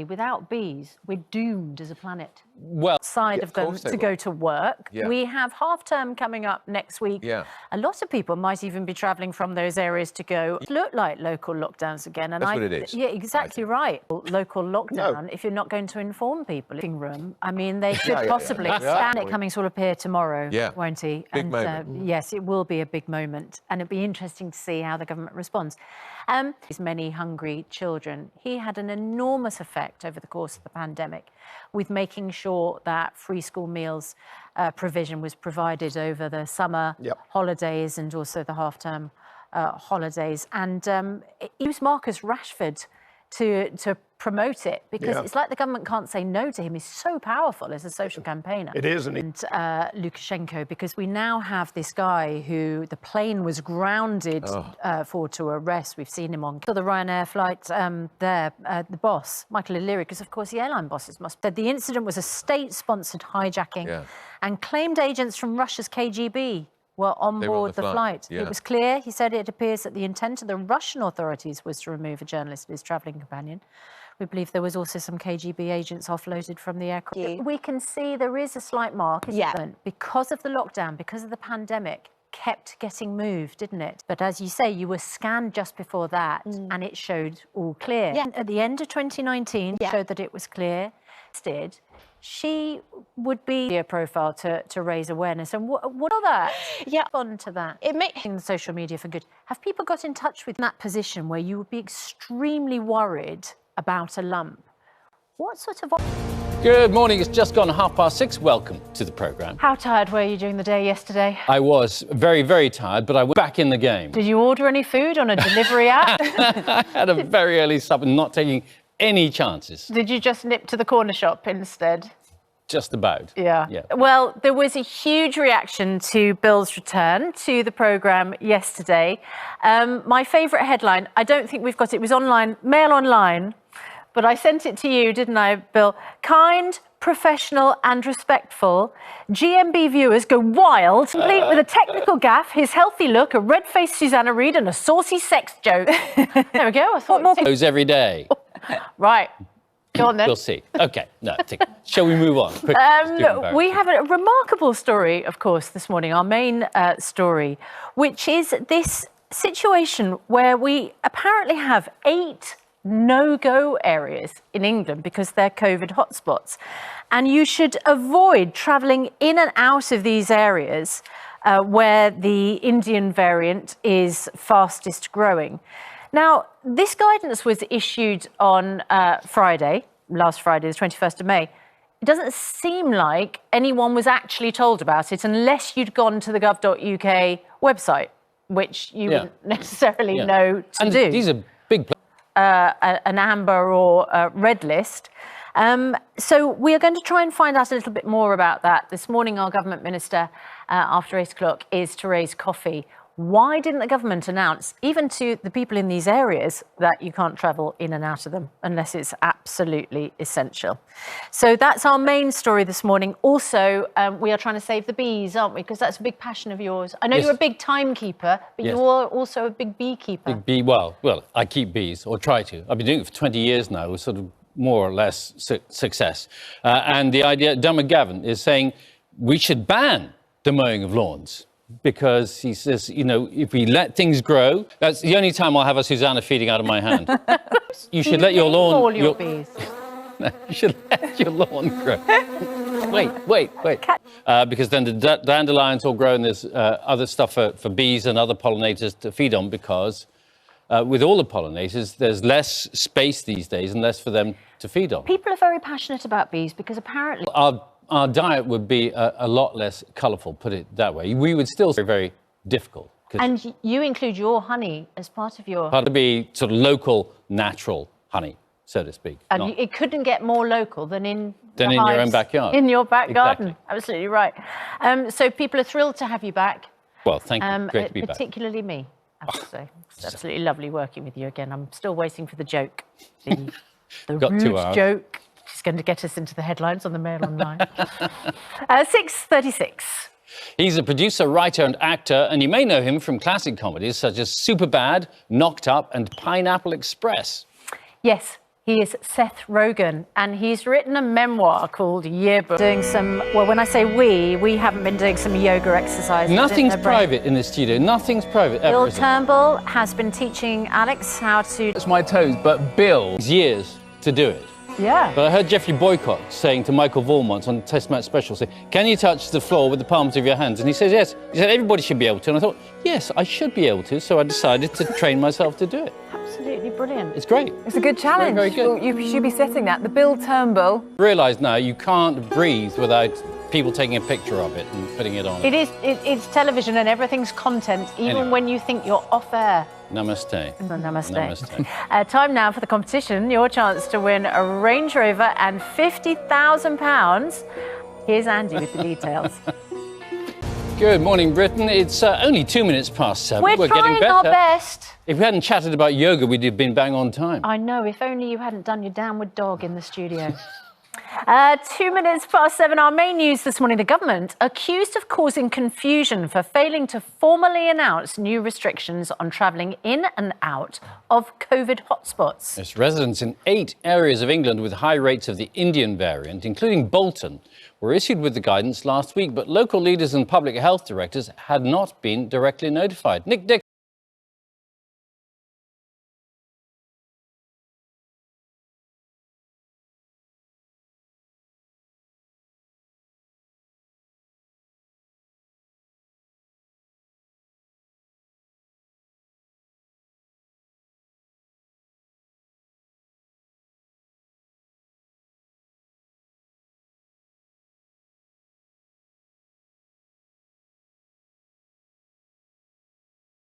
Without bees, we're doomed as a planet. Well, Side of them to go to work. Yeah. We have half term coming up next week. Yeah. A lot of people might even be travelling from those areas to go. It look like local lockdowns again. And That's what it is. Yeah, exactly right. Local lockdown. If you're not going to inform people, living room. I mean, they could possibly stand it coming sort of here tomorrow, won't he? Big moment. Yes, it will be a big moment, and it'll be interesting to see how the government responds. These many hungry children. He had an enormous effect over the course of the pandemic with making sure that free school meals provision was provided over the summer holidays and also the half-term holidays. And he used Marcus Rashford to promote it, because it's like the government can't say no to him. He's so powerful as a social campaigner. It is, and Lukashenko, because we now have this guy who the plane was grounded for to arrest. We've seen him on the Ryanair flight the boss, Michael O'Leary, because of course the airline bosses must have said the incident was a state-sponsored hijacking and claimed agents from Russia's KGB were on board the flight. It was clear, he said, it appears that the intent of the Russian authorities was to remove a journalist and his travelling companion. We believe there was also some KGB agents offloaded from the aircraft. We can see there is a slight mark, because of the lockdown, because of the pandemic, kept getting moved, didn't it? But as you say, you were scanned just before that and it showed all clear. At the end of 2019, showed that it was clear. She would be a profile to raise awareness. And what are that? On to that. It makes social media for good. Have people got in touch with that position where you would be extremely worried about a lump? What sort of... Good morning. It's just gone 6:30. Welcome to the programme. How tired were you during the day yesterday? I was very, very tired, but I was back in the game. Did you order any food on a delivery app? I had a very early supper, not taking any chances. Did you just nip to the corner shop instead? Just about. Yeah. Well, there was a huge reaction to Bill's return to the programme yesterday. My favourite headline, I don't think we've got it, was online, Mail Online, but I sent it to you, didn't I, Bill? Kind, professional and respectful. GMB viewers go wild, complete with a technical gaffe, his healthy look, a red-faced Susanna Reid and a saucy sex joke. There we go. I thought more those every day. Right. Go on then. We'll see. OK. No, shall we move on? We have a remarkable story, of course, this morning, our main story, which is this situation where we apparently have 8 no-go areas in England because they're COVID hotspots. And you should avoid travelling in and out of these areas where the Indian variant is fastest growing. Now, this guidance was issued on last Friday, the 21st of May. It doesn't seem like anyone was actually told about it unless you'd gone to the gov.uk website, which you wouldn't necessarily know to do. These are big... an amber or red list. So we are going to try and find out a little bit more about that. This morning, our government minister, after 8 o'clock, is Therese Coffey. Why didn't the government announce, even to the people in these areas, that you can't travel in and out of them unless it's absolutely essential? So that's our main story this morning. Also, we are trying to save the bees, aren't we? Because that's a big passion of yours. I know you're a big timekeeper, but you're also a big beekeeper. Well, I keep bees, or try to. I've been doing it for 20 years now, with sort of more or less success. And the idea, Dermot Gavin is saying we should ban the mowing of lawns. Because he says, you know, if we let things grow, that's the only time I'll have a Susanna feeding out of my hand. You should let your lawn... all your bees. You should let your lawn grow. Wait. Because then the dandelions all grow and there's other stuff for bees and other pollinators to feed on, because with all the pollinators, there's less space these days and less for them to feed on. People are very passionate about bees because apparently... Our diet would be a lot less colourful, put it that way. We would still be very difficult. And you include your honey as part of your... Part to be sort of local, natural honey, so to speak. And it couldn't get more local than in your own backyard. In your back garden. Absolutely right. So people are thrilled to have you back. Well, thank you. Great to be back. Particularly me, I have to say. It's absolutely lovely working with you again. I'm still waiting for the joke. The Got 2 hours. Joke. It's going to get us into the headlines on the Mail Online. 6:36. He's a producer, writer and actor, and you may know him from classic comedies such as Superbad, Knocked Up and Pineapple Express. Yes, He is Seth Rogen, and he's written a memoir called Yearbook. Doing some, well, when I say we haven't been doing some yoga exercises. Nothing's private in the studio. Nothing's private ever. Bill Turnbull has been teaching Alex how to... It's my toes, but Bill... Years to do it. Yeah. But I heard Jeffrey Boycott saying to Michael Vaughan on Test Match Special, say, can you touch the floor with the palms of your hands? And he says, yes. He said, everybody should be able to. And I thought, yes, I should be able to. So I decided to train myself to do it. Absolutely brilliant. It's great. It's a good challenge. Very, very good. Well, you should be setting that. The Bill Turnbull. Realise now you can't breathe without people taking a picture of it and putting it on. It's television and everything's content, even Anyway. when you think you're off air. Namaste. Namaste. Namaste. Time now for the competition. Your chance to win a Range Rover and £50,000. Here's Andy with the details. Good morning, Britain. It's only 2 minutes past 7. We're getting trying better. our best. If we hadn't chatted about yoga, we'd have been bang on time. I know, if only you hadn't done your downward dog in the studio. 2 minutes past 7, our main news this morning. The government accused of causing confusion for failing to formally announce new restrictions on travelling in and out of COVID hotspots. Yes, residents in 8 areas of England with high rates of the Indian variant, including Bolton, were issued with the guidance last week, but local leaders and public health directors had not been directly notified. Nick Dick